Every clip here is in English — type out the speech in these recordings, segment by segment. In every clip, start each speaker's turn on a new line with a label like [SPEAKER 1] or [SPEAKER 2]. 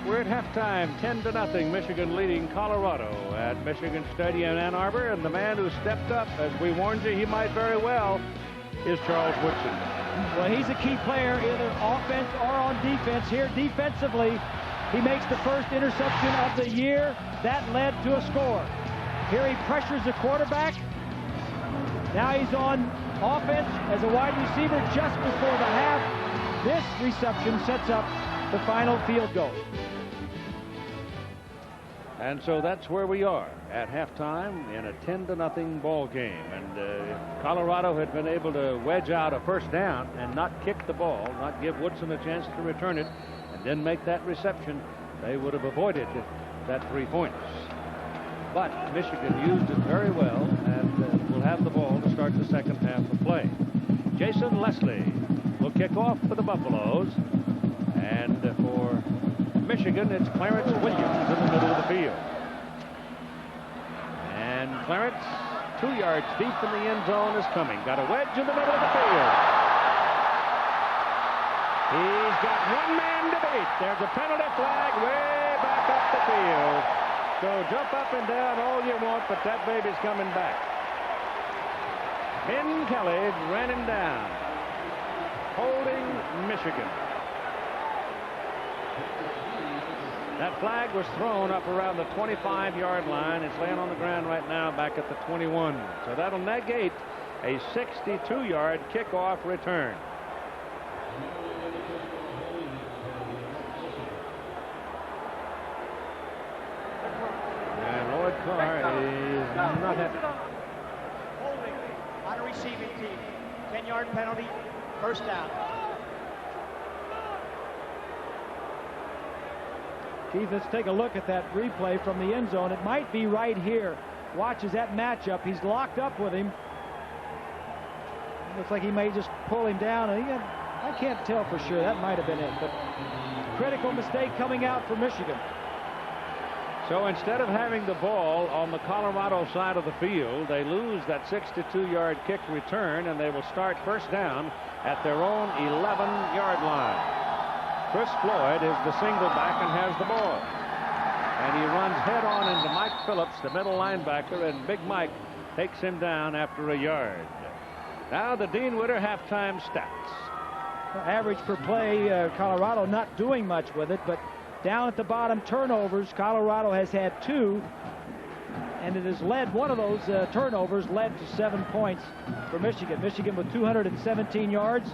[SPEAKER 1] We're at halftime, 10-0, Michigan leading Colorado at Michigan Stadium in Ann Arbor. And the man who stepped up, as we warned you he might very well, is Charles Woodson.
[SPEAKER 2] Well, he's a key player, either offense or on defense. Here, defensively, he makes the first interception of the year. That led to a score. Here he pressures the quarterback. Now he's on offense as a wide receiver just before the half. This reception sets up the final field goal.
[SPEAKER 1] And so that's where we are at halftime in a 10-0 ball game. And if Colorado had been able to wedge out a first down and not kick the ball, not give Woodson a chance to return it, and then make that reception, they would have avoided that 3 points. But Michigan used it very well and will have the ball to start the second half of play. Jason Leslie will kick off for the Buffaloes. And for Michigan, it's Clarence Williams in the middle of the field. And Clarence, 2 yards deep in the end zone, is coming. Got a wedge in the middle of the field. He's got one man to beat. There's a penalty flag way back up the field. So jump up and down all you want, but that baby's coming back. Ben Kelly ran him down, holding Michigan. That flag was thrown up around the 25-yard line. It's laying on the ground right now back at the 21. So that'll negate a 62-yard kickoff return. And Lloyd Carr is not happy.
[SPEAKER 3] Holding on a receiving team. 10-yard penalty, first down.
[SPEAKER 2] Keith, let's take a look at that replay from the end zone. It might be right here. Watches that matchup. He's locked up with him. Looks like he may just pull him down. And I can't tell for sure. That might have been it. But critical mistake coming out for Michigan.
[SPEAKER 1] So instead of having the ball on the Colorado side of the field, they lose that 62-yard kick return, and they will start first down at their own 11-yard line. Chris Floyd is the single back and has the ball. And he runs head on into Mike Phillips, the middle linebacker, and Big Mike takes him down after a yard. Now the Dean Witter halftime stats.
[SPEAKER 2] Average per play, Colorado not doing much with it, but down at the bottom, turnovers, Colorado has had 2, and it has led, one of those turnovers led to 7 points for Michigan. Michigan with 217 yards.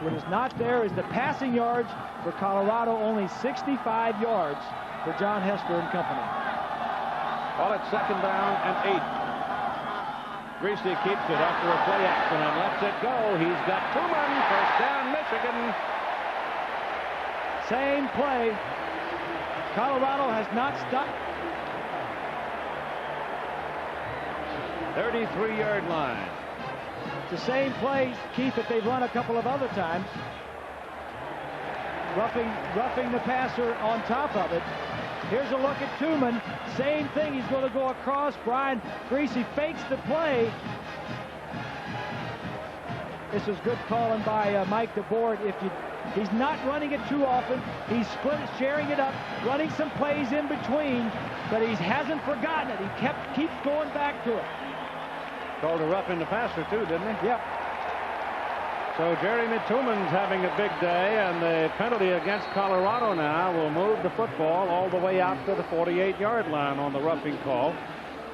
[SPEAKER 2] What is not there is the passing yards for Colorado, only 65 yards for John Hester and company.
[SPEAKER 1] Well, it's second down and 8. Greasy keeps it after a play action and lets it go. He's got Tuman, first down, Michigan.
[SPEAKER 2] Same play. Colorado has not stopped.
[SPEAKER 1] 33-yard line.
[SPEAKER 2] It's the same play, Keith, that they've run a couple of other times. Roughing the passer on top of it. Here's a look at Tuman. Same thing. He's going to go across. Brian Greasy fakes the play. This was good calling by Mike DeBoer. He's not running it too often. He's sharing it up, running some plays in between, but he hasn't forgotten it. He keeps going back to it.
[SPEAKER 1] Called a roughing the passer too, didn't he?
[SPEAKER 2] Yep.
[SPEAKER 1] So Jeremy Tuman's having a big day, and the penalty against Colorado now will move the football all the way out to the 48-yard line on the roughing call.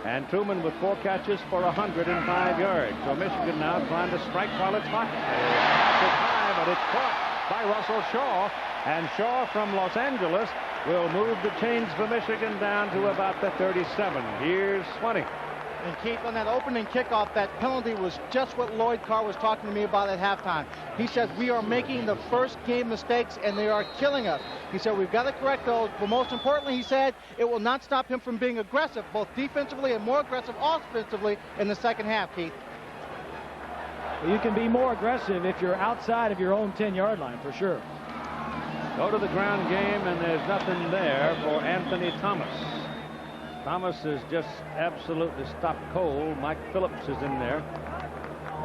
[SPEAKER 1] And Tuman with 4 catches for 105 yards. So Michigan now trying to strike while it's hot. It's high, but it's caught by Russell Shaw. And Shaw from Los Angeles will move the chains for Michigan down to about the 37. Here's Swanee.
[SPEAKER 3] And Keith, on that opening kickoff, that penalty was just what Lloyd Carr was talking to me about at halftime. He said, we are making the first game mistakes, and they are killing us. He said, we've got to correct those, but most importantly, he said, it will not stop him from being aggressive, both defensively and more aggressive offensively in the second half, Keith.
[SPEAKER 2] Well, you can be more aggressive if you're outside of your own 10-yard line, for sure.
[SPEAKER 1] Go to the ground game, and there's nothing there for Anthony Thomas. Thomas is just absolutely stopped cold. Mike Phillips is in there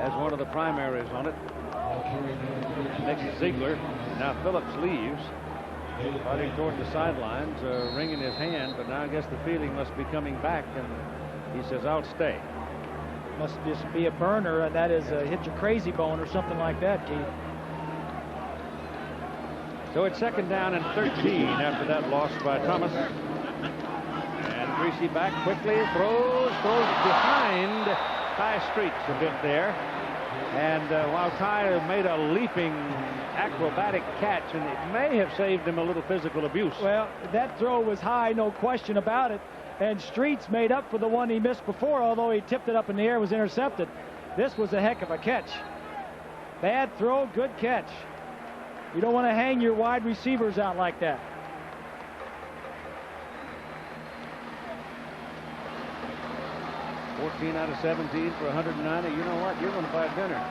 [SPEAKER 1] as one of the primaries on it. Next to Ziegler. Now Phillips leaves. Fighting toward the sidelines, wringing his hand, but now I guess the feeling must be coming back, and he says, I'll stay.
[SPEAKER 2] Must just be a burner, and that is hit your crazy bone or something like that, Keith.
[SPEAKER 1] So it's 2nd down and 13 after that loss by Thomas. And Greasy back quickly, throws behind Ty Streets a bit there. And while Ty made a leaping acrobatic catch, and it may have saved him a little physical abuse.
[SPEAKER 2] Well, that throw was high, no question about it. And Streets made up for the one he missed before, although he tipped it up in the air, was intercepted. This was a heck of a catch. Bad throw, good catch. You don't want to hang your wide receivers out like that.
[SPEAKER 1] $14 out of 17 for 190. You know what? You're going to buy dinner.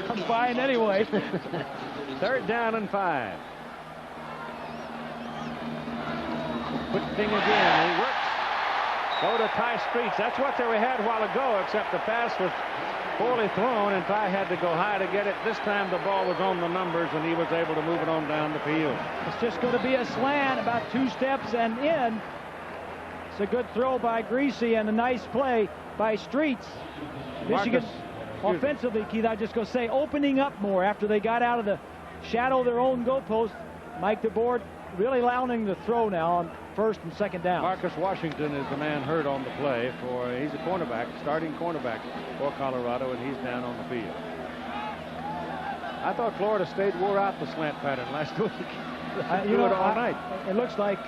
[SPEAKER 2] I'm buying anyway.
[SPEAKER 1] 3rd down and 5. Quick thing again. He works. Go to Ty Streets. That's what they had a while ago, except the pass was poorly thrown, and Ty had to go high to get it. This time the ball was on the numbers, and he was able to move it on down the field.
[SPEAKER 2] It's just going to be a slant, about 2 steps and in. It's a good throw by Greasy and a nice play by Streets. Michigan offensively, Keith, I just go say, opening up more after they got out of the shadow of their own goalpost. Mike DeBoer really allowing the throw now on 1st and 2nd down.
[SPEAKER 1] Marcus Washington is the man hurt on the play. He's a cornerback, starting cornerback for Colorado, and he's down on the field. I thought Florida State wore out the slant pattern last week. All night.
[SPEAKER 2] It looks like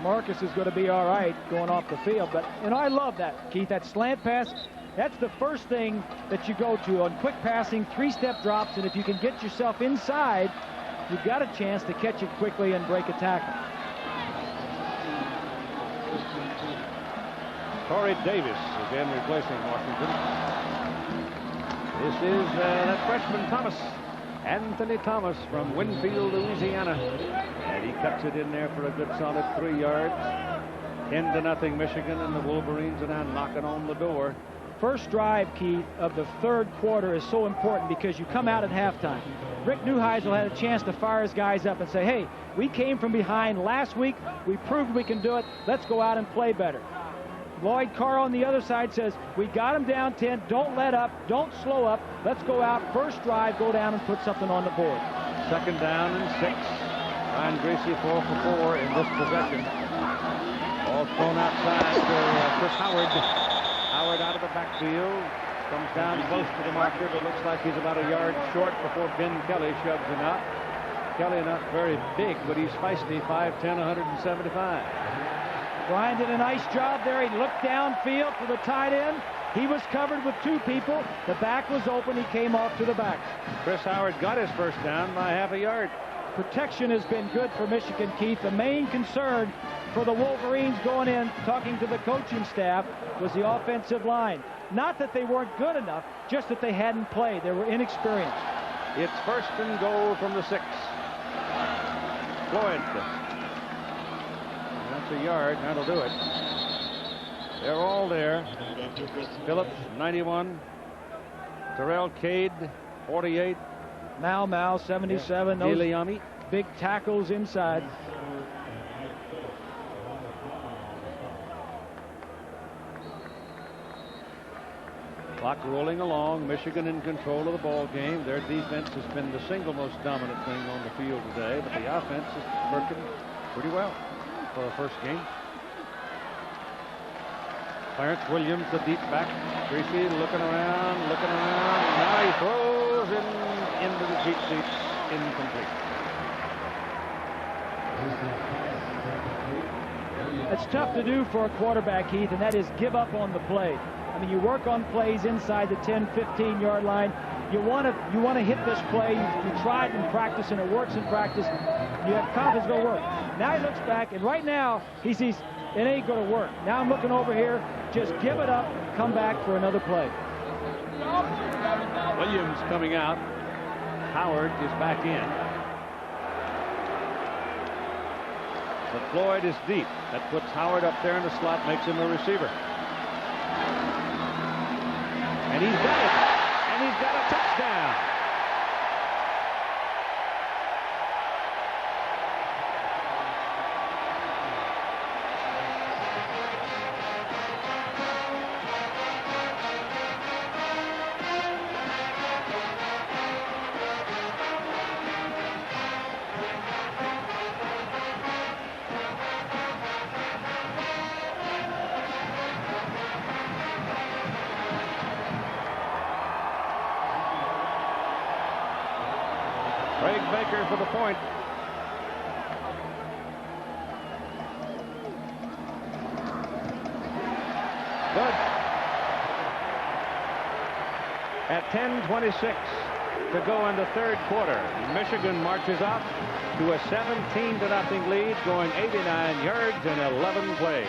[SPEAKER 2] Marcus is going to be all right going off the field. But, I love that, Keith, that slant pass. That's the first thing that you go to on quick passing, 3-step drops, and if you can get yourself inside, you've got a chance to catch it quickly and break a tackle.
[SPEAKER 1] Corey Davis again replacing Washington. This is that freshman Thomas, Anthony Thomas from Winfield, Louisiana. And he cuts it in there for a good solid 3 yards. 10-0 Michigan, and the Wolverines are now knocking on the door.
[SPEAKER 2] First drive, Keith, of the 3rd quarter is so important because you come out at halftime. Rick Neuheisel had a chance to fire his guys up and say, hey, we came from behind last week. We proved we can do it. Let's go out and play better. Lloyd Carr on the other side says, we got them down 10. Don't let up. Don't slow up. Let's go out. First drive, go down and put something on the board.
[SPEAKER 1] 2nd down and 6. Ryan Greasy 4 for 4 in this possession. Ball thrown outside to Chris Howard. Howard out of the backfield. Comes down close to the marker, but looks like he's about a yard short before Ben Kelly shoves him out. Kelly not very big, but he's feisty, 5'10", 175.
[SPEAKER 2] Brian did a nice job there. He looked downfield for the tight end. He was covered with 2 people. The back was open. He came off to the back.
[SPEAKER 1] Chris Howard got his first down by half a yard.
[SPEAKER 2] Protection has been good for Michigan, Keith. The main concern for the Wolverines going in, talking to the coaching staff, was the offensive line. Not that they weren't good enough, just that they hadn't played. They were inexperienced.
[SPEAKER 1] It's 1st and goal from the 6. Floyd. That's a yard. That'll do it. They're all there. Phillips, 91. Terrell Cade, 48.
[SPEAKER 2] Mau, 77. Those
[SPEAKER 1] Giuliani.
[SPEAKER 2] big tackles inside.
[SPEAKER 1] Clock rolling along. Michigan in control of the ball game. Their defense has been the single most dominant thing on the field today, but the offense is working pretty well for a first game. Clarence Williams, the deep back. Greasy looking around. Now he throws into the cheap seats, incomplete.
[SPEAKER 2] It's tough to do for a quarterback, Keith, and that is give up on the play. I mean, you work on plays inside the 10, 15-yard line. You want to hit this play. You try it in practice, and it works in practice. You have confidence it's going to work. Now he looks back, and right now he sees it ain't going to work. Now I'm looking over here. Just give it up. Come back for another play.
[SPEAKER 1] Williams coming out. Howard is back in. But Floyd is deep. That puts Howard up there in the slot, makes him a receiver. And he's got it. And he's got a touchdown. pressure for the point. Good. At 10:26 to go in the third quarter, Michigan marches up to a 17-0 lead, going 89 yards in 11 plays.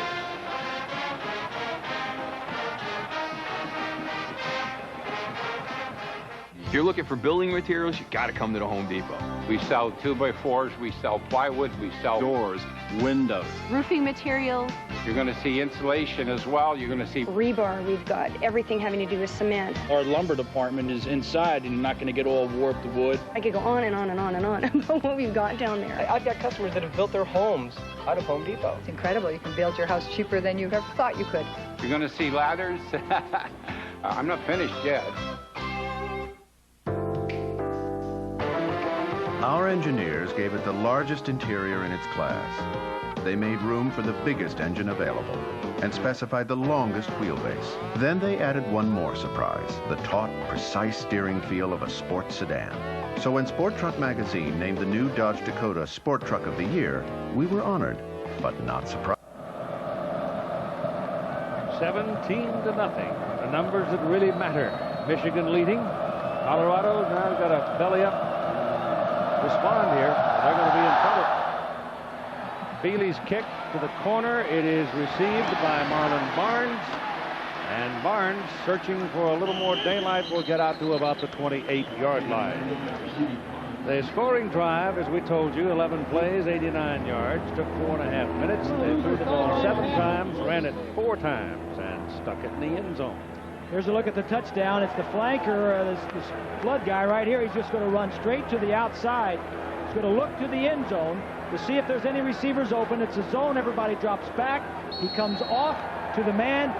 [SPEAKER 4] If you're looking for building materials, you got to come to the Home Depot.
[SPEAKER 5] We sell 2x4s, we sell plywood, we sell doors, windows.
[SPEAKER 6] Roofing materials.
[SPEAKER 5] You're going to see insulation as well. You're going to see
[SPEAKER 6] Rebar. We've got everything having to do with cement.
[SPEAKER 7] Our lumber department is inside, and you're not going to get all warped wood.
[SPEAKER 6] I could go on and on and on and on about what we've got down there.
[SPEAKER 8] I've got customers that have built their homes out of Home Depot.
[SPEAKER 9] It's incredible. You can build your house cheaper than you ever thought you could.
[SPEAKER 5] You're going to see ladders. I'm not finished yet.
[SPEAKER 10] Our engineers gave it the largest interior in its class. They made room for the biggest engine available and specified the longest wheelbase. Then they added one more surprise, the taut, precise steering feel of a sports sedan. So when Sport Truck Magazine named the new Dodge Dakota Sport Truck of the Year, we were honored, but not surprised.
[SPEAKER 1] 17-0. The numbers that really matter. Michigan leading. Colorado now got a belly up. Respond here. They're going to be in trouble. Bealey's kick to the corner. It is received by Marlon Barnes. And Barnes, searching for a little more daylight, will get out to about the 28-yard line. The scoring drive, as we told you, 11 plays, 89 yards, took 4.5 minutes. They threw the ball 7 times, ran it 4 times, and stuck it in the end zone.
[SPEAKER 2] Here's a look at the touchdown. It's the flanker, this flood guy right here. He's just going to run straight to the outside. He's going to look to the end zone to see if there's any receivers open. It's a zone. Everybody drops back. He comes off to the man,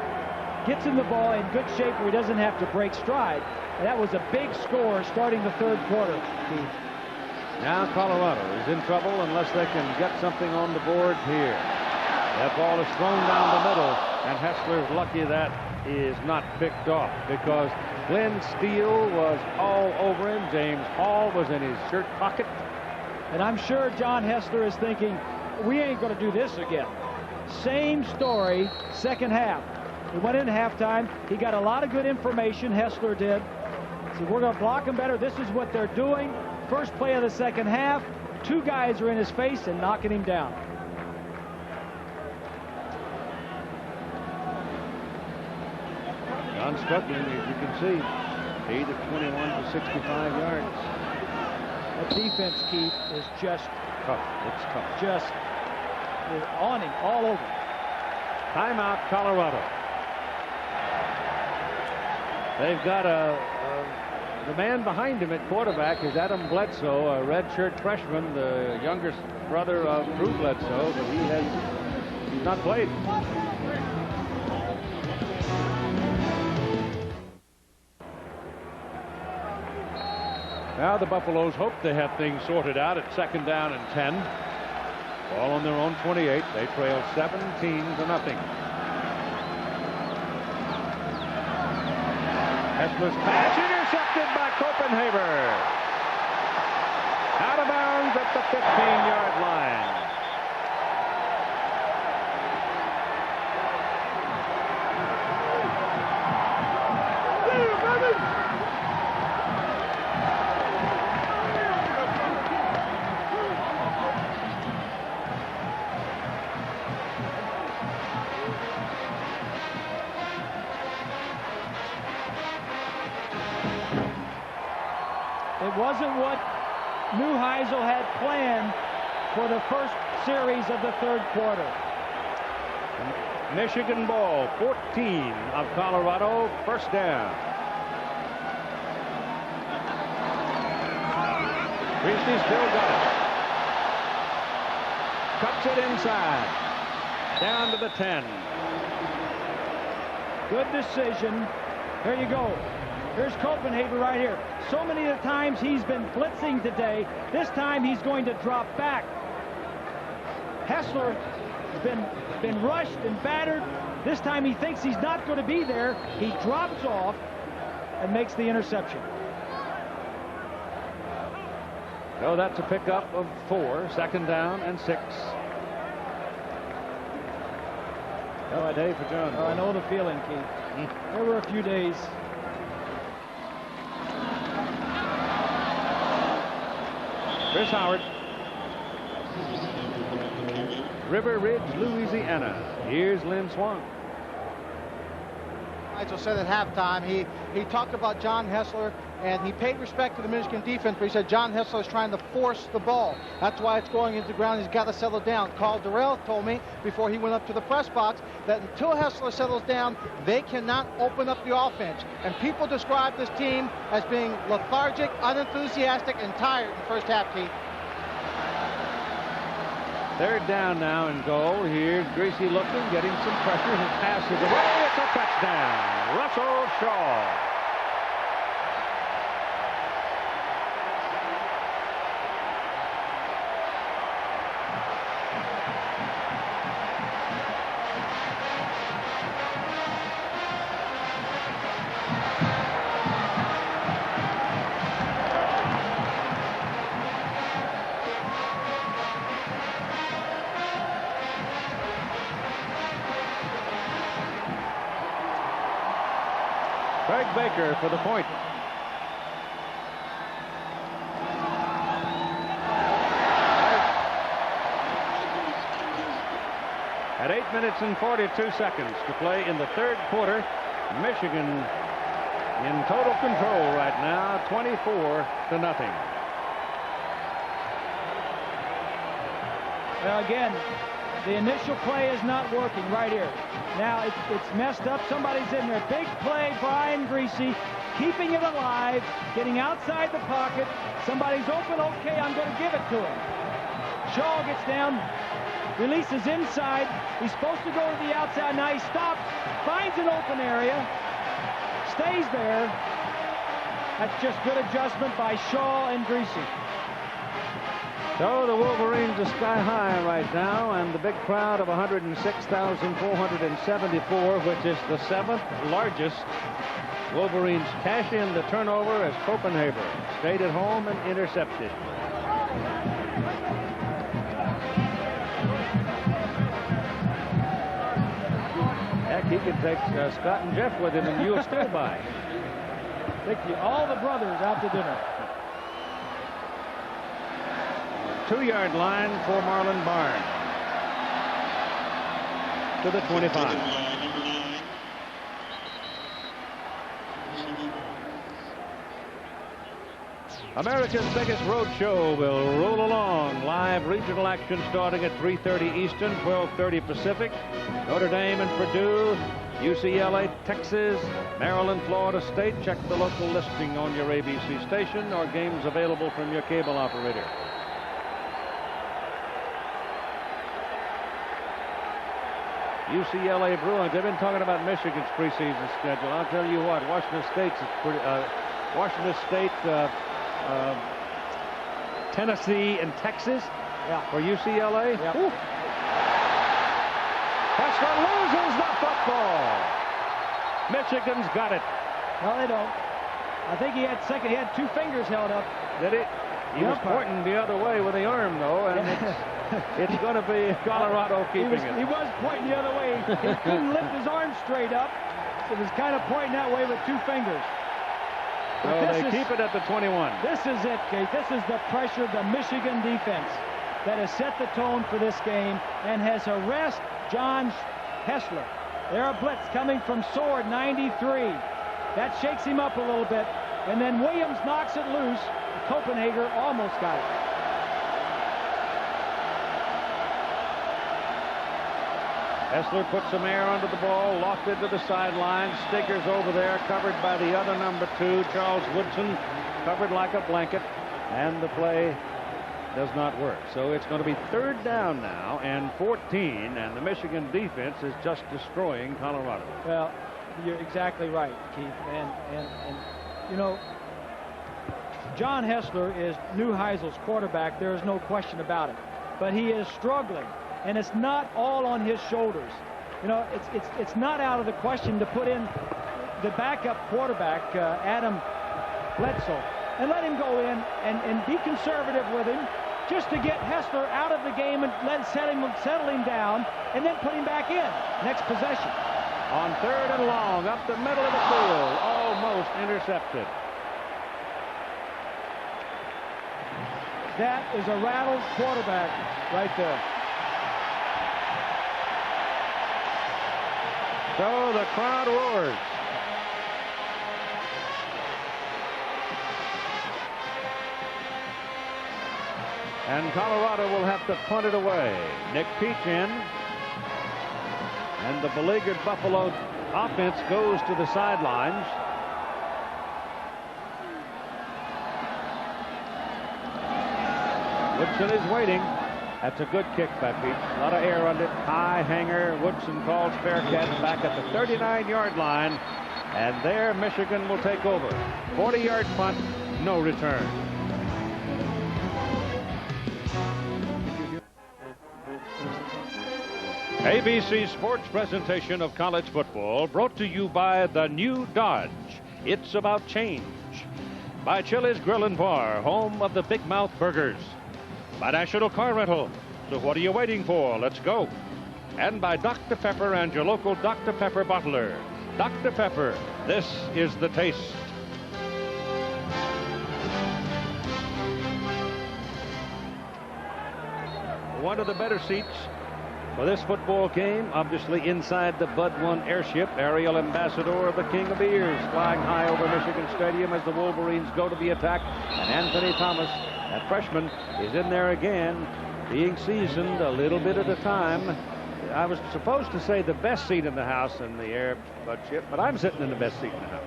[SPEAKER 2] gets in the ball in good shape where he doesn't have to break stride. And that was a big score starting the third quarter.
[SPEAKER 1] Now Colorado is in trouble unless they can get something on the board here. That ball is thrown down the middle, and Hessler's lucky that is not picked off because Glenn Steele was all over him. James Hall was in his shirt pocket.
[SPEAKER 2] And I'm sure John Hessler is thinking, we ain't going to do this again. Same story, second half. He went in halftime. He got a lot of good information, Hessler did. So we're going to block them better. This is what they're doing. First play of the second half, 2 guys are in his face and knocking him down.
[SPEAKER 1] John struggling, as you can see. 8 of 21 to 65 yards.
[SPEAKER 2] That defense, Keith, is just
[SPEAKER 1] tough. It's tough.
[SPEAKER 2] Just on him all over.
[SPEAKER 1] Timeout, Colorado. They've got the man behind him at quarterback is Adam Bledsoe, a redshirt freshman, the youngest brother of Drew Bledsoe, but he has not played. Now the Buffaloes hope they have things sorted out at 2nd down and 10. Ball on their own 28. They trail 17-0. Hessler's pass intercepted by Copenhaver. Out of bounds at the 15-yard line.
[SPEAKER 2] It wasn't what Neuheisel had planned for the first series of the third quarter.
[SPEAKER 1] Michigan ball, 14 of Colorado, first down. Christie still got it. Cuts it inside. Down to the 10.
[SPEAKER 2] Good decision. Here you go. Here's Copenhaver right here. So many of the times he's been blitzing today. This time he's going to drop back. Hessler has been rushed and battered. This time he thinks he's not going to be there. He drops off and makes the interception.
[SPEAKER 1] So that's a pickup of 4, 2nd down and 6. Oh, a day for John.
[SPEAKER 2] I know the feeling, Keith. There were a few days.
[SPEAKER 1] Chris Howard. River Ridge, Louisiana. Here's Lynn Swann.
[SPEAKER 3] Nigel said at halftime, he talked about John Hessler, and he paid respect to the Michigan defense, but he said John Hessler is trying to force the ball. That's why it's going into the ground. He's got to settle down. Carl Durrell told me before he went up to the press box that until Hessler settles down, they cannot open up the offense. And people describe this team as being lethargic, unenthusiastic, and tired in the first half, Keith.
[SPEAKER 1] 3rd down now and goal. Here's Greasy looking, getting some pressure. His pass is away. It's a touchdown. Russell Shaw. Craig Baker for the point. At 8 minutes and 42 seconds to play in the 3rd quarter, Michigan in total control right now, 24-0.
[SPEAKER 2] Well, again, the initial play is not working right here. Now it's messed up. Somebody's in there. Big play, Brian Greasy, keeping it alive, getting outside the pocket. Somebody's open. Okay, I'm going to give it to him. Shaw gets down, releases inside. He's supposed to go to the outside. Now he stops, finds an open area, stays there. That's just good adjustment by Shaw and Greasy.
[SPEAKER 1] So the Wolverines are sky high right now, and the big crowd of 106,474, which is the 7th largest. Wolverines cash in the turnover as Copenhagen stayed at home and intercepted. Heck, he could take Scott and Jeff with him, and you'll still buy.
[SPEAKER 2] Take all the brothers out to dinner.
[SPEAKER 1] 2-yard line for Marlon Barnes. To the 25. America's biggest road show will roll along. Live regional action starting at 3:30 Eastern, 12:30 Pacific. Notre Dame and Purdue, UCLA, Texas, Maryland, Florida State. Check the local listing on your ABC station or games available from your cable operator. UCLA Bruins. They've been talking about Michigan's preseason schedule. I'll tell you what, Washington State, Tennessee, and Texas for UCLA.
[SPEAKER 2] Yep.
[SPEAKER 1] Hessler loses the football. Michigan's got it.
[SPEAKER 2] No, they don't. I think he had 2 fingers held up.
[SPEAKER 1] Did he? He was pointing the other way with the arm, though, and it's going to be Colorado keeping it.
[SPEAKER 2] He was pointing the other way. He couldn't lift his arm straight up, so he was kind of pointing that way with 2 fingers.
[SPEAKER 1] So they keep it at the 21.
[SPEAKER 2] This is it, Kate. This is the pressure of the Michigan defense that has set the tone for this game and has harassed John Hessler. There a blitz coming from Sword, 93. That shakes him up a little bit. And then Williams knocks it loose. Copenhagen almost got it.
[SPEAKER 1] Hessler puts some air under the ball, lofted to the sideline. Stigger's over there, covered by the other number 2, Charles Woodson, covered like a blanket, and the play does not work. So it's going to be 3rd down now and 14, and the Michigan defense is just destroying Colorado.
[SPEAKER 2] Well, you're exactly right, Keith. And you know, John Hessler is Neuheisel's quarterback. There is no question about it. But he is struggling. And it's not all on his shoulders. You know, it's not out of the question to put in the backup quarterback, Adam Bledsoe. and let him go in and be conservative with him, just to get Hessler out of the game and settle him down, and then put him back in. Next possession.
[SPEAKER 1] On 3rd and long, up the middle of the field, almost intercepted.
[SPEAKER 2] That is a rattled quarterback right there.
[SPEAKER 1] So the crowd roars. And Colorado will have to punt it away. Nick Peach in. And the beleaguered Buffalo offense goes to the sidelines. Woodson is waiting. That's a good kick by Peach. A lot of air under it. High hanger. Woodson calls fair catch back at the 39-yard line. And there Michigan will take over. 40-yard punt, no return. ABC Sports presentation of college football brought to you by the new Dodge. It's about change. By Chili's Grill and Bar, home of the Big Mouth Burgers. By National Car Rental. So what are you waiting for? Let's go. And by Dr. Pepper and your local Dr. Pepper bottler. Dr. Pepper, this is the taste. One of the better seats for this football game, obviously inside the Bud 1 airship, aerial ambassador of the King of Beers, flying high over Michigan Stadium as the Wolverines go to the attack. And Anthony Thomas, that freshman, is in there again, being seasoned a little bit at a time. I was supposed to say the best seat in the house in the air Bud ship, but I'm sitting in the best seat in the house.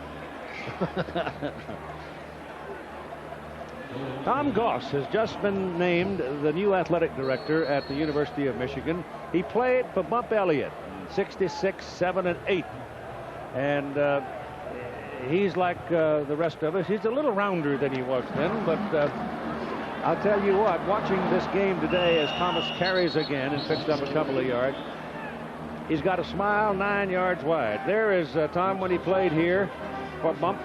[SPEAKER 1] Tom Goss has just been named the new athletic director at the University of Michigan. He played for Bump Elliott in 66, 7, and 8. And he's like the rest of us. He's a little rounder than he was then, but I'll tell you what, watching this game today as Thomas carries again and picks up a couple of yards, he's got a smile 9 yards wide. There is Tom when he played here for Bump.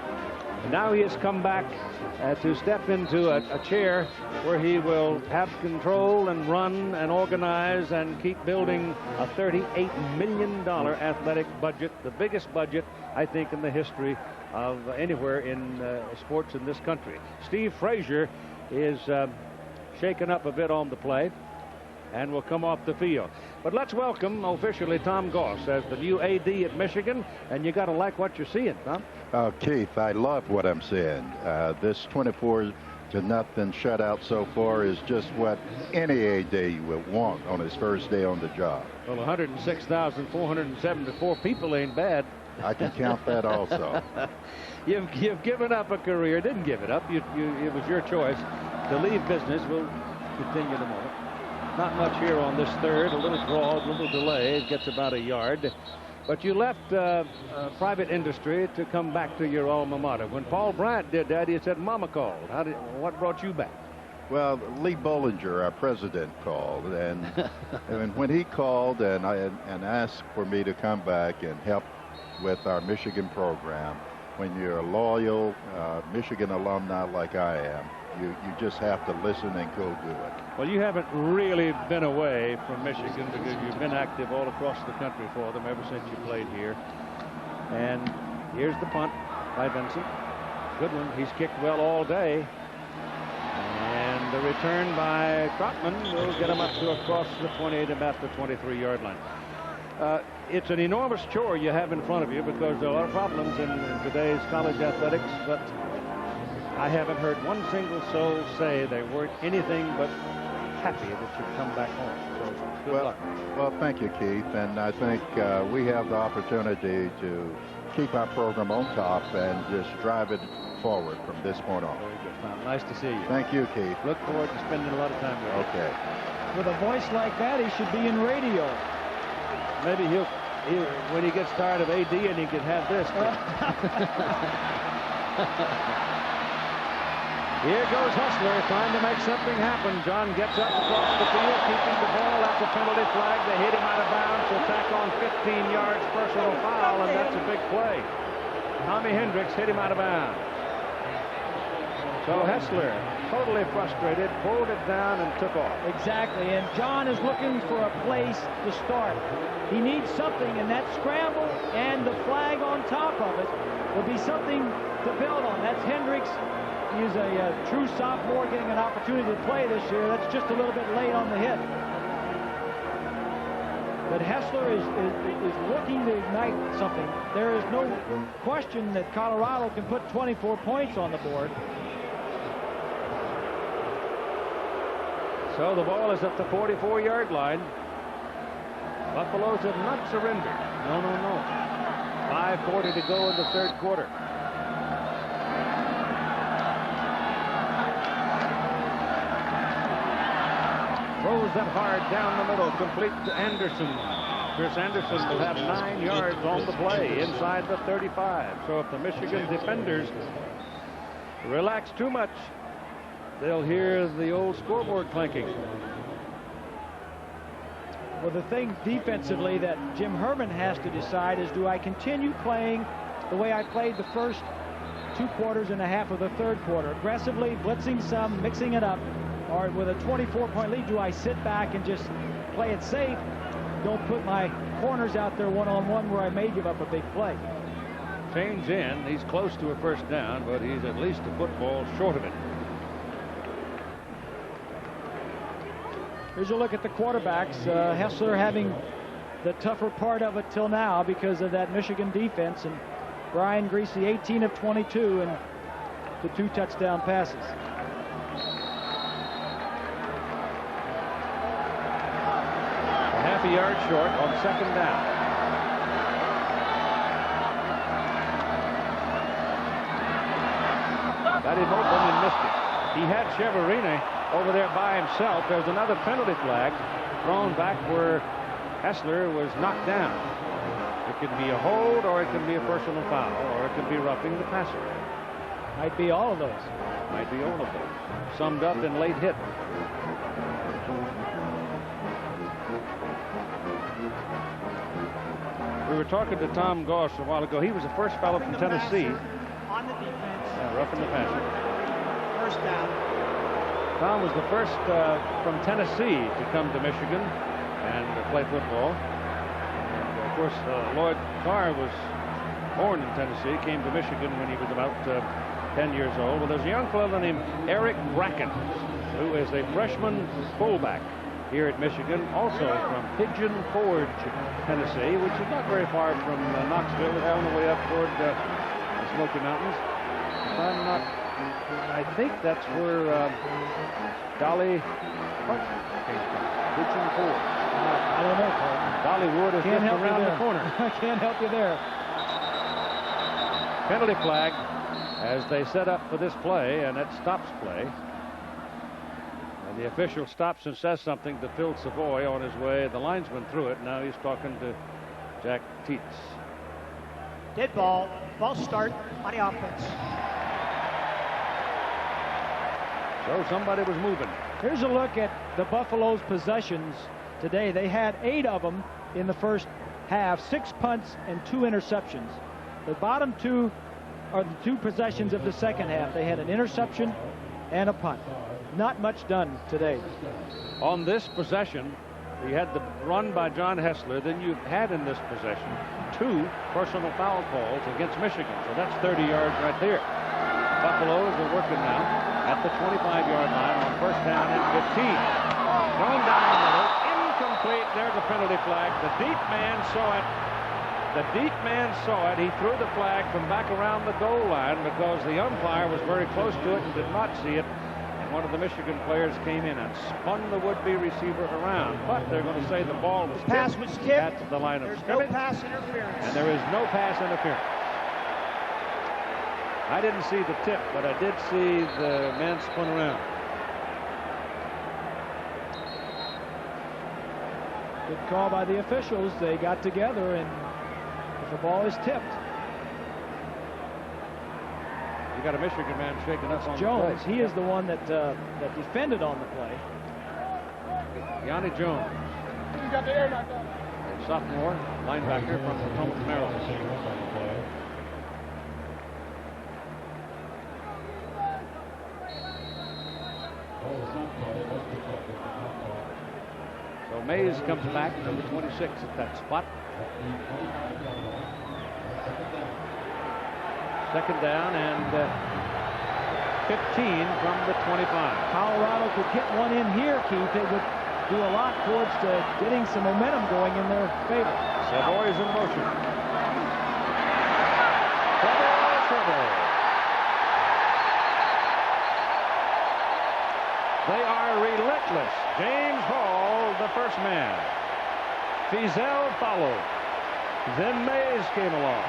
[SPEAKER 1] And now he has come back to step into a chair where he will have control and run and organize and keep building a $38 million athletic budget, the biggest budget, I think, in the history of anywhere in sports in this country. Steve Frazier is shaken up a bit on the play and will come off the field. But let's welcome officially Tom Goss as the new AD at Michigan, and you got to like what you're seeing, Tom.
[SPEAKER 11] Keith, I love what I'm seeing. This 24-0 shutout so far is just what any AD would want on his first day on the job.
[SPEAKER 1] Well, 106,474 people ain't bad.
[SPEAKER 11] I can count that also.
[SPEAKER 1] You've given up a career. Didn't give it up. It was your choice to leave business. We'll continue in a moment. Not much here on this third. A little draw, a little delay. It gets about a yard. But you left private industry to come back to your alma mater. When Paul Bryant did that, he said, Mama called. What brought you back?
[SPEAKER 11] Well, Lee Bollinger, our president, called. And, and when he called and asked for me to come back and help with our Michigan program, when you're a loyal Michigan alumni like I am, you just have to listen and go do it.
[SPEAKER 1] Well, you haven't really been away from Michigan because you've been active all across the country for them ever since you played here. And here's the punt by Vincent. Good one. He's kicked well all day. And the return by Trotman will get him up to across the 20 to about the 23-yard line. It's an enormous chore you have in front of you because there are a lot of problems in today's college athletics, but I haven't heard one single soul say they weren't anything but happy that you've come back home. So good luck.
[SPEAKER 11] Well, thank you, Keith. And I think we have the opportunity to keep our program on top and just drive it forward from this point on.
[SPEAKER 1] Very good, Tom. Nice to see you.
[SPEAKER 11] Thank you, Keith.
[SPEAKER 1] Look forward to spending a lot of time with you.
[SPEAKER 11] Okay.
[SPEAKER 2] With a voice like that, he should be in radio.
[SPEAKER 1] Maybe he'll when he gets tired of AD and he can have this. Here goes Hustler trying to make something happen. John gets up across the field, keeping the ball. That's a penalty flag. They hit him out of bounds. So tack on 15 yards personal foul, and that's a big play. Tommy Hendricks hit him out of bounds. So Hessler, totally frustrated, pulled it down and took off.
[SPEAKER 2] Exactly, and John is looking for a place to start. He needs something, and that scramble and the flag on top of it will be something to build on. That's Hendricks. He's a true sophomore getting an opportunity to play this year. That's just a little bit late on the hit. But Hessler is looking to ignite something. There is no question that Colorado can put 24 points on the board.
[SPEAKER 1] So the ball is at the 44-yard line. Buffaloes have not surrendered. No. 5:40 to go in the third quarter. Throws that hard down the middle, complete to Anderson. Chris Anderson will have 9 yards on the play inside the 35. So if the Michigan defenders relax too much, they'll hear the old scoreboard clanking.
[SPEAKER 2] Well, the thing defensively that Jim Herman has to decide is, do I continue playing the way I played the first 2 quarters and a half of the third quarter, aggressively blitzing some, mixing it up, or with a 24-point lead, do I sit back and just play it safe, don't put my corners out there one-on-one where I may give up a big play?
[SPEAKER 1] Change in. He's close to a first down, but he's at least a football short of it.
[SPEAKER 2] Here's a look at the quarterbacks. Hessler having the tougher part of it till now because of that Michigan defense, and Brian Griese 18 of 22 and the 2 touchdown passes.
[SPEAKER 1] Half a yard short on second down. Got him open and missed it. He had Cheverini over there by himself. There's another penalty flag thrown back where Hessler was knocked down. It could be a hold, or it can be a personal foul, or it could be roughing the passer.
[SPEAKER 2] Might be all of those.
[SPEAKER 1] Might be all of those. Summed up in late hit. We were talking to Tom Goss a while ago. He was the first fellow from Tennessee.
[SPEAKER 2] On the defense.
[SPEAKER 1] Roughing the passer.
[SPEAKER 2] First down.
[SPEAKER 1] Tom was the first from Tennessee to come to Michigan and play football. And of course, Lloyd Carr was born in Tennessee, came to Michigan when he was about 10 years old. Well, there's a young fellow named Eric Bracken, who is a freshman fullback here at Michigan, also from Pigeon Forge, Tennessee, which is not very far from Knoxville. It's on the way up toward the Smoky Mountains. I think that's where Dolly Parton came from. Pigeon Forge.
[SPEAKER 2] I don't know, Paul.
[SPEAKER 1] Dollywood is just around the corner.
[SPEAKER 2] I can't help you there.
[SPEAKER 1] Penalty flag as they set up for this play, and it stops play. And the official stops and says something to Phil Savoy on his way. The linesman threw it. Now he's talking to Jack Teets.
[SPEAKER 12] Dead ball. False start on the offense.
[SPEAKER 1] So somebody was moving.
[SPEAKER 2] Here's a look at the Buffalo's possessions today. They had 8 of them in the first half, 6 punts and 2 interceptions. The bottom 2 are the 2 possessions of the second half. They had an interception and a punt. Not much done today.
[SPEAKER 1] On this possession, you had the run by John Hessler. Then you've had in this possession 2 personal foul calls against Michigan. So that's 30 yards right there. Buffaloes are working now at the 25-yard line on first down and 15. Going down the middle, incomplete. There's a penalty flag. The deep man saw it. The deep man saw it. He threw the flag from back around the goal line because the umpire was very close to it and did not see it. And one of the Michigan players came in and spun the would-be receiver around. But they're going to say the ball was
[SPEAKER 12] pass was tipped
[SPEAKER 1] at the line of scrimmage.
[SPEAKER 12] No pass interference.
[SPEAKER 1] And there is no pass interference. I didn't see the tip, but I did see the man spun around.
[SPEAKER 2] Good call by the officials. They got together, and if the ball is tipped.
[SPEAKER 1] You got a Michigan man shaking up on
[SPEAKER 2] Jones.
[SPEAKER 1] the play.
[SPEAKER 2] He is the one that defended on the play.
[SPEAKER 1] Yanni Jones. A sophomore linebacker from Potomac, Maryland. So Mays comes back, number 26 at that spot. Second down and 15 from the 25.
[SPEAKER 2] Colorado could get one in here, Keith. It would do a lot towards getting some momentum going in their favor.
[SPEAKER 1] Savoy's in motion. Trouble. They are relentless. James Hall, the first man. Fizel followed. Then Mays came along.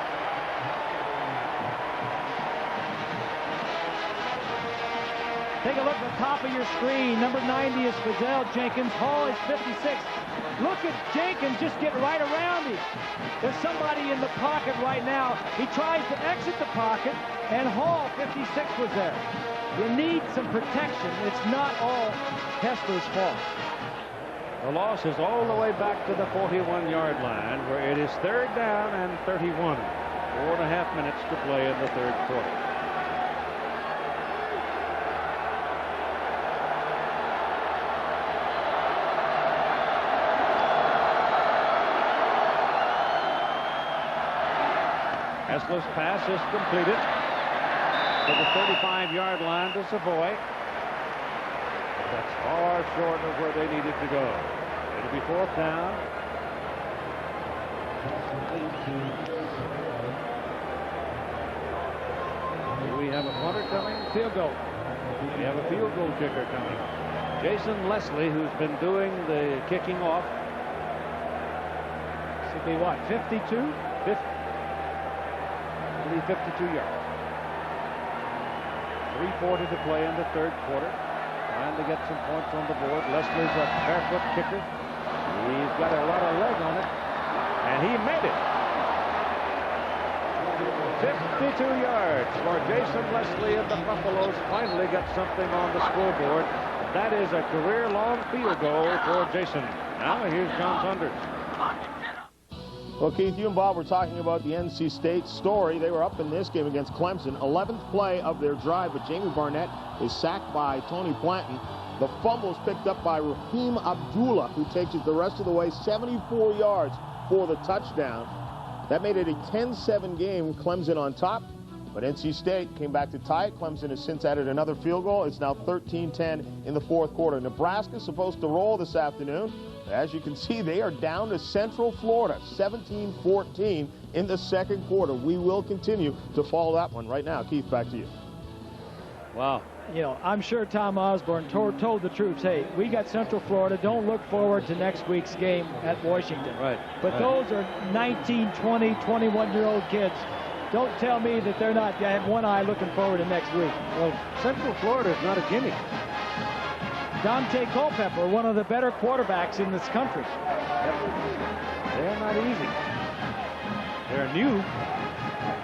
[SPEAKER 2] Take a look at the top of your screen. Number 90 is Fizel Jenkins. Hall is 56. Look at Jenkins just get right around him. There's somebody in the pocket right now. He tries to exit the pocket, and Hall, 56, was there. You need some protection. It's not all Hessler's fault.
[SPEAKER 1] The loss is all the way back to the 41-yard line, where it is third down and 31. 4.5 minutes to play in the third quarter. Hessler's pass is completed to the 35-yard line to Savoy. But that's far short of where they needed to go. It'll be fourth down. We have a punter coming, field goal. We have a field goal kicker coming. Jason Leslie, who's been doing the kicking off.
[SPEAKER 2] Should be what, 52?
[SPEAKER 1] 52 yards. 3:40 to play in the third quarter. Trying to get some points on the board. Leslie's a barefoot kicker. He's got a lot of leg on it. And he made it. 52 yards for Jason Leslie, and the Buffaloes finally got something on the scoreboard. That is a career-long field goal for Jason. Now here's John Saunders.
[SPEAKER 13] Well, Keith, you and Bob were talking about the NC State story. They were up in this game against Clemson. 11th play of their drive, but Jamie Barnett is sacked by Tony Planton. The fumble is picked up by Raheem Abdullah, who takes it the rest of the way, 74 yards for the touchdown. That made it a 10-7 game, Clemson on top. But NC State came back to tie it. Clemson has since added another field goal. It's now 13-10 in the fourth quarter. Nebraska's supposed to roll this afternoon. As you can see, they are down to Central Florida, 17-14 in the second quarter. We will continue to follow that one right now. Keith, back to you.
[SPEAKER 2] Wow. You know, I'm sure Tom Osborne told the troops, hey, we got Central Florida. Don't look forward to next week's game at Washington.
[SPEAKER 1] Right.
[SPEAKER 2] But those are 19, 20, 21-year-old kids. Don't tell me that they're not have one eye looking forward to next week.
[SPEAKER 1] Well, Central Florida is not a gimme.
[SPEAKER 2] Dante Culpepper, one of the better quarterbacks in this country.
[SPEAKER 1] They're not easy. They're new,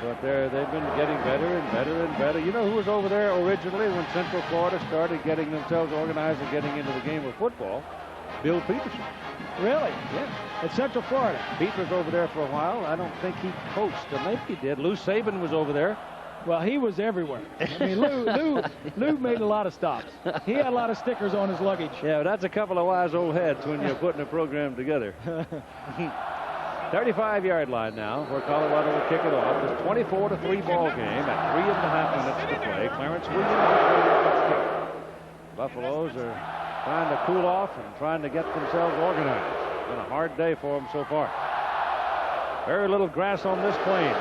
[SPEAKER 1] but they've been getting better and better and better. You know who was over there originally when Central Florida started getting themselves organized and getting into the game of football? Bill Peterson.
[SPEAKER 2] Really?
[SPEAKER 1] Yes.
[SPEAKER 2] At Central Florida.
[SPEAKER 1] Pete was over there for a while. I don't think he coached, or maybe he did. Lou Saban was over there.
[SPEAKER 2] Well, he was everywhere. I mean, Lou made a lot of stops. He had a lot of stickers on his luggage.
[SPEAKER 1] Yeah, but that's a couple of wise old heads when you're putting a program together. 35-yard line now, where Colorado will kick it off. It's 24-3 ball game at 3.5 minutes to play. Clarence Williams. Buffaloes are trying to cool off and trying to get themselves organized. It's been a hard day for them so far. Very little grass on this plain.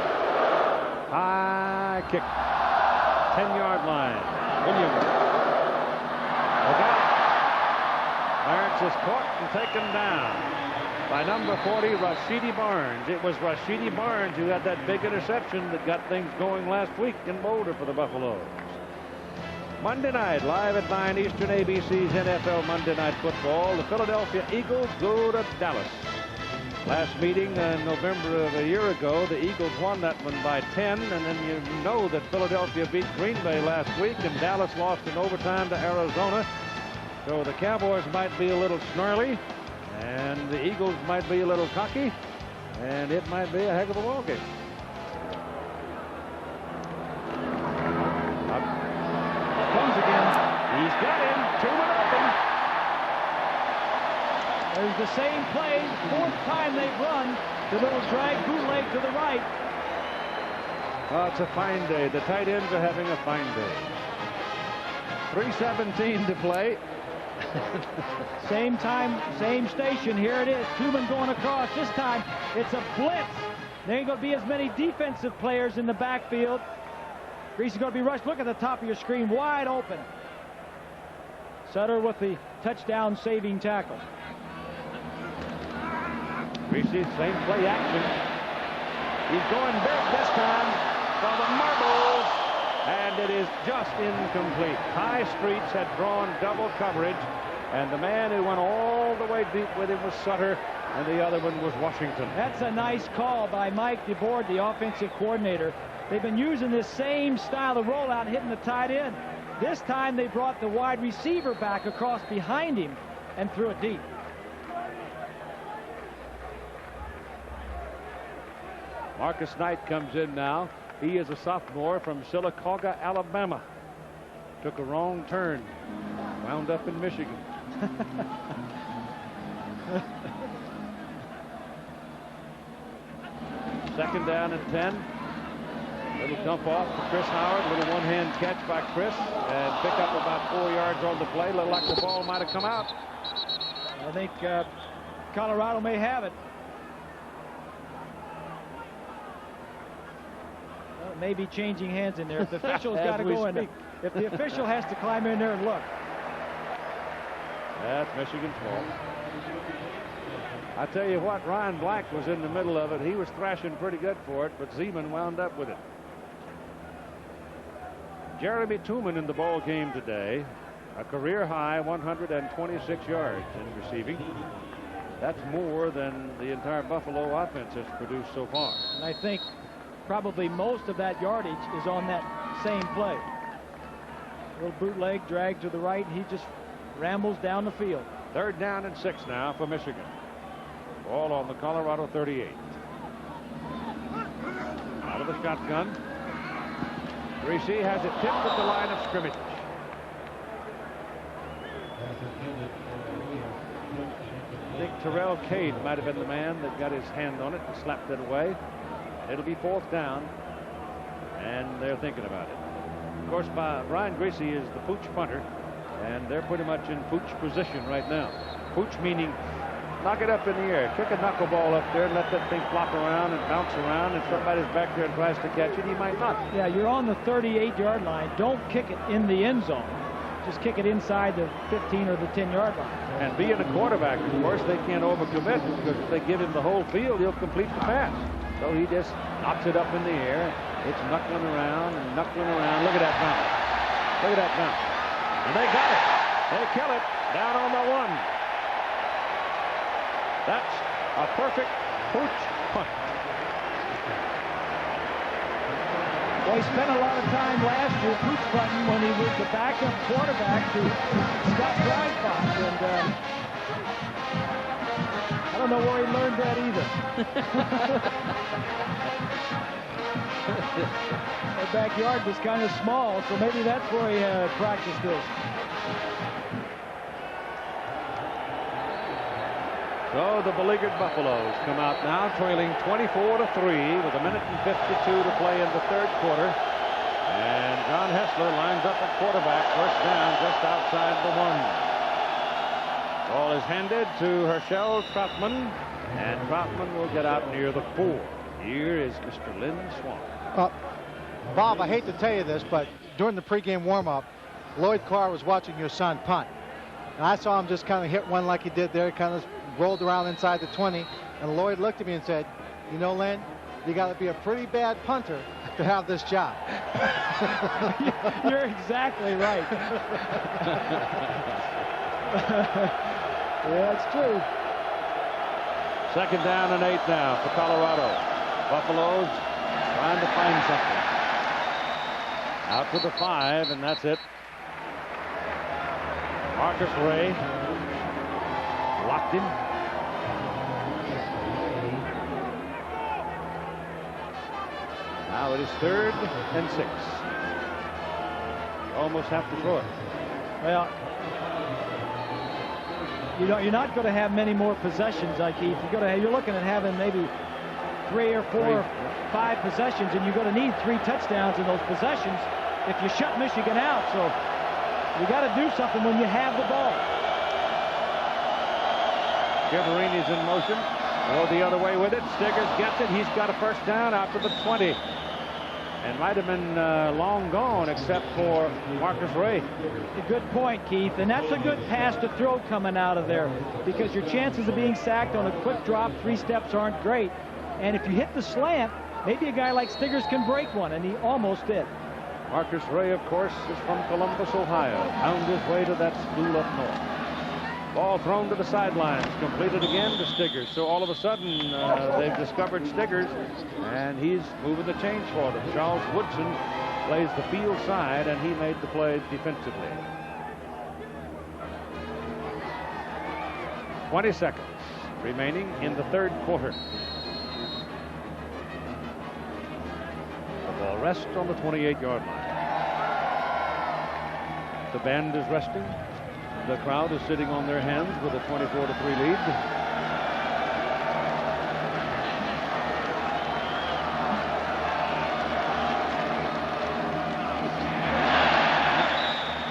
[SPEAKER 1] High kick. 10-yard line. Williams. Look out. Clarence is caught and taken down by number 40, Rashidi Barnes. It was Rashidi Barnes who had that big interception that got things going last week in Boulder for the Buffaloes. Monday night, live at 9 Eastern, ABC's NFL Monday Night Football. The Philadelphia Eagles go to Dallas. Last meeting in November of a year ago, the Eagles won that one by 10, and then you know that Philadelphia beat Green Bay last week, and Dallas lost in overtime to Arizona. So the Cowboys might be a little snarly, and the Eagles might be a little cocky, and it might be a heck of a ball game.
[SPEAKER 2] Comes again.
[SPEAKER 1] He's got him. 2-0.
[SPEAKER 2] There's the same play, 4th time they've run. The little drag bootleg to the right.
[SPEAKER 1] Well, it's a fine day. The tight ends are having a fine day. 3:17 to play.
[SPEAKER 2] Same time, same station. Here it is. 2 men going across. This time, it's a blitz. There ain't going to be as many defensive players in the backfield. Grease is going to be rushed. Look at the top of your screen, wide open. Sutter with the touchdown saving tackle.
[SPEAKER 1] Grease, same play action. He's going big this time for the marbles, and it is just incomplete. High Streets had drawn double coverage, and the man who went all the way deep with him was Sutter, and the other one was Washington.
[SPEAKER 2] That's a nice call by Mike DeBoard, the offensive coordinator. They've been using this same style of rollout, hitting the tight end. This time they brought the wide receiver back across behind him and threw it deep.
[SPEAKER 1] Marcus Knight comes in now. He is a sophomore from Sylacauga, Alabama. Took a wrong turn. Wound up in Michigan. Second down and 10. Little dump off to Chris Howard. Little one-hand catch by Chris. And pick up about 4 yards on the play. Looked like the ball might have come out.
[SPEAKER 2] I think Colorado may have it. Well, it may be changing hands in there. If the official's got to go in there. If the official has to climb in there and look.
[SPEAKER 1] That's Michigan's fault. I tell you what, Ryan Black was in the middle of it. He was thrashing pretty good for it, but Zeman wound up with it. Jeremy Tooman in the ball game today. A career high 126 yards in receiving. That's more than the entire Buffalo offense has produced so far.
[SPEAKER 2] And I think probably most of that yardage is on that same play. Little bootleg drag to the right. He just rambles down the field.
[SPEAKER 1] 3rd down and 6 now for Michigan. Ball on the Colorado 38. Out of the shotgun. Grease has it tipped at the line of scrimmage. I think Terrell Cade might have been the man that got his hand on it and slapped it away. It'll be 4th down, and they're thinking about it. Of course, Brian Grease is the pooch punter, and they're pretty much in pooch position right now. Pooch meaning knock it up in the air, kick a knuckleball up there and let that thing flop around and bounce around, and somebody's back there and tries to catch it, he might not.
[SPEAKER 2] Yeah, you're on the 38-yard line. Don't kick it in the end zone. Just kick it inside the 15 or the 10-yard line.
[SPEAKER 1] And being a quarterback, of course, they can't overcommit, because if they give him the whole field, he'll complete the pass. So he just knocks it up in the air. It's knuckling around and knuckling around. Look at that bounce. Look at that bounce. And they got it. They kill it down on the 1. That's a perfect pooch punt.
[SPEAKER 2] Well, he spent a lot of time last year pooch punting when he was the backup quarterback to Scott Dreifort, and I don't know where he learned that either. That backyard was kind of small, so maybe that's where he practiced this.
[SPEAKER 1] So the beleaguered Buffaloes come out now trailing 24-3 with 1:52 to play in the 3rd quarter. And John Hessler lines up at quarterback, 1st down just outside the 1. Ball is handed to Herschel Troutman, and Troutman will get out near the 4. Here is Mr. Lynn Swan.
[SPEAKER 3] Bob, I hate to tell you this, but during the pregame warm-up, Lloyd Carr was watching your son punt. And I saw him just kind of hit one like he did there, kind of rolled around inside the 20, and Lloyd looked at me and said, you know, Len, you got to be a pretty bad punter to have this job.
[SPEAKER 2] You're exactly right. Yeah, it's true.
[SPEAKER 1] 2nd down and 8 now for Colorado. Buffaloes trying to find something. Out to the 5, and that's it. Marcus Ray locked him. Now it is 3rd and 6. Almost have to throw it.
[SPEAKER 2] Well, You're not going to have many more possessions, Keith. You're looking at having maybe 3 or 4 or 5 possessions, and you're going to need 3 touchdowns in those possessions if you shut Michigan out. So you got to do something when you have the ball.
[SPEAKER 1] Chiavarini's in motion. Go the other way with it. Stiggers gets it. He's got a first down out to the 20. And might have been long gone except for Marcus Ray.
[SPEAKER 2] A good point, Keith. And that's a good pass to throw coming out of there, because your chances of being sacked on a quick drop, 3 steps, aren't great. And if you hit the slant, maybe a guy like Stiggers can break one, and he almost did.
[SPEAKER 1] Marcus Ray, of course, is from Columbus, Ohio. Found his way to that school up north. Ball thrown to the sidelines, completed again to Stiggers. So all of a sudden, they've discovered Stiggers, and he's moving the chains for them. Charles Woodson plays the field side, and he made the play defensively. 20 seconds remaining in the 3rd quarter. The ball rests on the 28-yard line. The band is resting. The crowd is sitting on their hands with a 24-3 lead.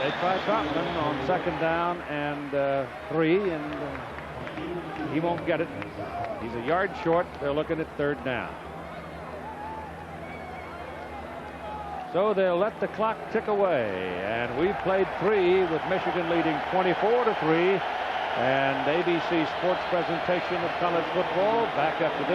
[SPEAKER 1] They try Troutman on 2nd down and 3, and he won't get it. He's a yard short. They're looking at 3rd down. So they'll let the clock tick away, and we've played 3 with Michigan leading 24-3. And ABC Sports presentation of college football back after this.